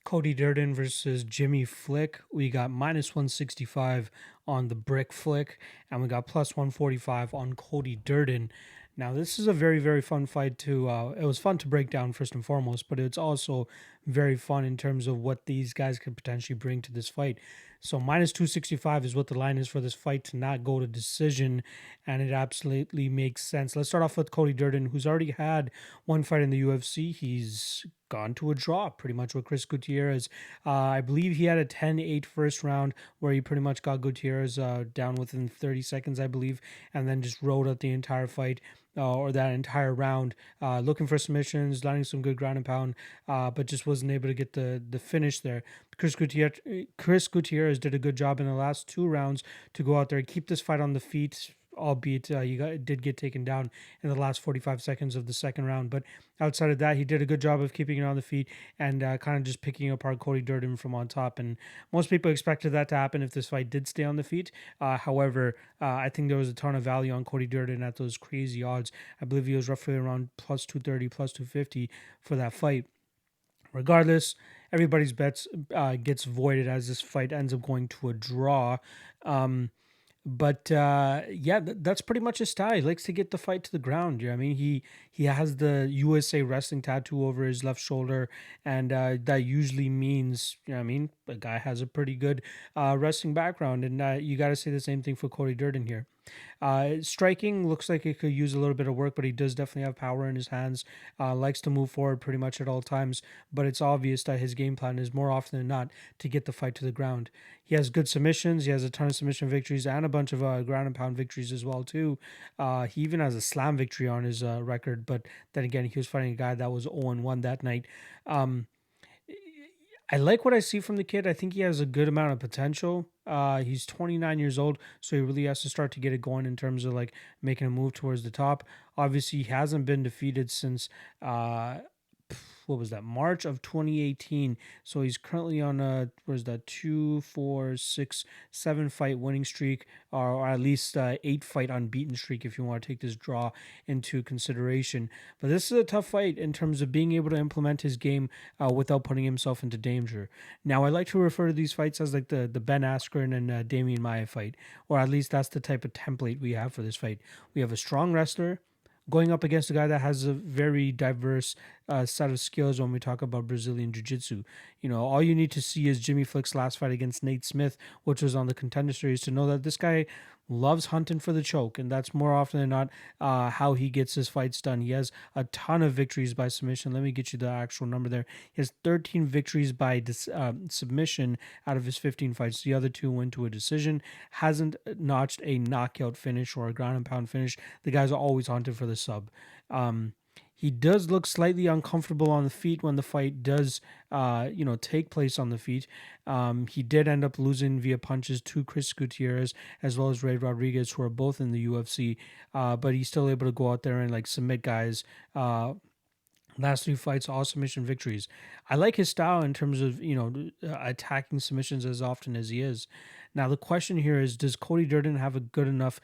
Cody Durden versus Jimmy Flick. We got minus 165 on the Brick Flick, and we got plus 145 on Cody Durden. Now, this is a very, very fun fight to. It was fun to break down first and foremost, but it's also very fun in terms of what these guys could potentially bring to this fight. So minus 265 is what the line is for this fight to not go to decision, and it absolutely makes sense. Let's start off with Cody Durden, who's already had one fight in the UFC. He's gone to a draw pretty much with Chris Gutierrez. I believe he had a 10-8 first round where he pretty much got Gutierrez down within 30 seconds, I believe, and then just rode out the entire fight. Or that entire round, looking for submissions, landing some good ground and pound, but just wasn't able to get the finish there. Chris Gutierrez did a good job in the last two rounds to go out there, keep this fight on the feet, albeit did get taken down in the last 45 seconds of the second round. But outside of that, he did a good job of keeping it on the feet and kind of just picking apart Cody Durden from on top. And most people expected that to happen if this fight did stay on the feet. However, I think there was a ton of value on Cody Durden at those crazy odds. I believe he was roughly around plus 230, plus 250 for that fight. Regardless, everybody's bets gets voided as this fight ends up going to a draw. That's pretty much his style. He likes to get the fight to the ground. You know what I mean? He has the USA wrestling tattoo over his left shoulder, and that usually means, you know what I mean, the guy has a pretty good wrestling background, and you got to say the same thing for Cody Durden here. Striking looks like it could use a little bit of work, but he does definitely have power in his hands. Likes to move forward pretty much at all times, but it's obvious that his game plan is more often than not to get the fight to the ground. He has good submissions. He has a ton of submission victories and a bunch of ground and pound victories as well too. He even has a slam victory on his record, but then again, he was fighting a guy that was 0-1 that night. I like what I see from the kid. I think he has a good amount of potential. He's 29 years old, so he really has to start to get it going in terms of like making a move towards the top. Obviously, he hasn't been defeated since what was that, March of 2018. So he's currently on a, what is that, 2, 4, 6, 7 fight winning streak, or at least 8 fight unbeaten streak if you want to take this draw into consideration. But this is a tough fight in terms of being able to implement his game without putting himself into danger. Now, I like to refer to these fights as like the Ben Askren and Damian Maia fight, or at least that's the type of template we have for this fight. We have a strong wrestler going up against a guy that has a very diverse set of skills when we talk about Brazilian Jiu-Jitsu. You know, all you need to see is Jimmy Flick's last fight against Nate Smith, which was on the Contender Series, to know that this guy loves hunting for the choke, and that's more often than not how he gets his fights done. He has a ton of victories by submission. Let me get you the actual number there. He has 13 victories by submission out of his 15 fights. The other 2 went to a decision. Hasn't notched a knockout finish or a ground and pound finish. The guy's always hunted for the sub. He does look slightly uncomfortable on the feet when the fight does, take place on the feet. He did end up losing via punches to Chris Gutierrez as well as Ray Rodriguez, who are both in the UFC. But he's still able to go out there and like submit guys. Last 3 fights, all submission victories. I like his style in terms of, attacking submissions as often as he is. Now, the question here is, does Cody Durden have a good enough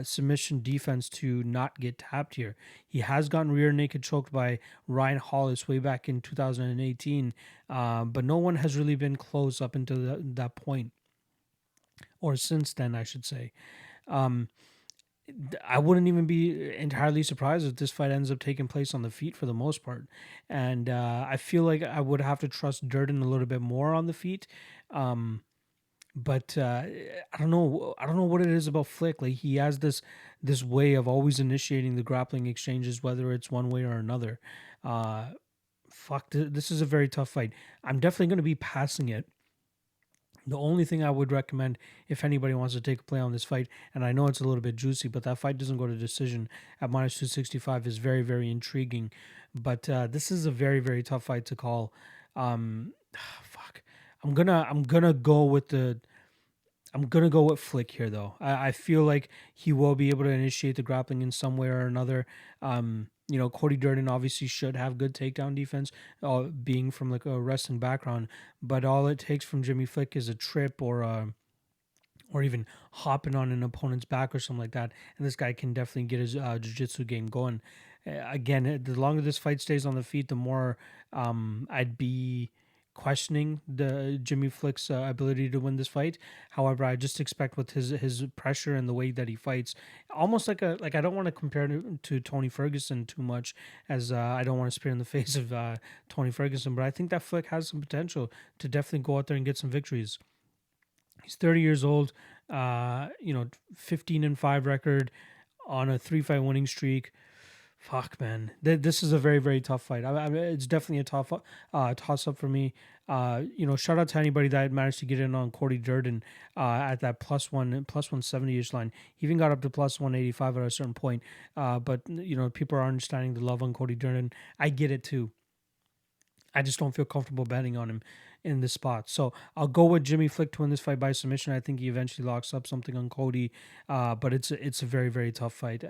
submission defense to not get tapped here? He has gotten rear naked choked by Ryan Hollis way back in 2018, but no one has really been close up until that point, or since then, I should say. I wouldn't even be entirely surprised if this fight ends up taking place on the feet for the most part. And I feel like I would have to trust Durden a little bit more on the feet. But I don't know. I don't know what it is about Flick. Like, he has this way of always initiating the grappling exchanges, whether it's one way or another. This is a very tough fight. I'm definitely going to be passing it. The only thing I would recommend if anybody wants to take a play on this fight, and I know it's a little bit juicy, but that fight doesn't go to decision at minus 265 is very, very intriguing. But this is a very, very tough fight to call. Fuck. I'm gonna go with Flick here though. I feel like he will be able to initiate the grappling in some way or another. Cody Durden obviously should have good takedown defense, being from like a wrestling background. But all it takes from Jimmy Flick is a trip or even hopping on an opponent's back or something like that, and this guy can definitely get his jiu-jitsu game going. Again, the longer this fight stays on the feet, the more I'd be questioning the Jimmy Flick's ability to win this fight. However, I just expect with his pressure and the way that he fights, almost like I don't want to compare it to Tony Ferguson too much, as I don't want to spear in the face of Tony Ferguson, but I think that Flick has some potential to definitely go out there and get some victories. He's 30 years old, 15-5 record on a 3-fight winning streak. Fuck, man. This is a very, very tough fight. It's definitely a tough toss up for me. Shout out to anybody that managed to get in on Cody Durden at that plus 170-ish line. He even got up to plus 185 at a certain point. But, people are understanding the love on Cody Durden. I get it too. I just don't feel comfortable betting on him in this spot. So I'll go with Jimmy Flick to win this fight by submission. I think he eventually locks up something on Cody, but it's a very, very tough fight.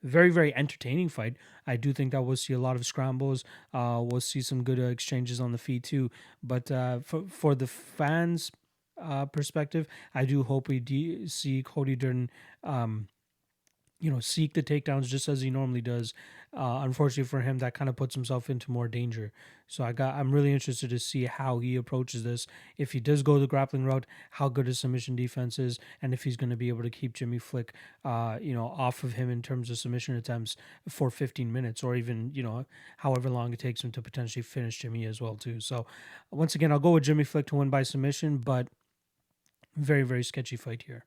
Very, very entertaining fight. I do think that we'll see a lot of scrambles. We'll see some good exchanges on the feet too. But for the fans' perspective, I do hope we see Cody Durden seek the takedowns just as he normally does. Unfortunately for him, that kind of puts himself into more danger. So I'm really interested to see how he approaches this. If he does go the grappling route, how good his submission defense is, and if he's going to be able to keep Jimmy Flick, off of him in terms of submission attempts for 15 minutes, or even however long it takes him to potentially finish Jimmy as well too. So once again, I'll go with Jimmy Flick to win by submission, but very, very sketchy fight here.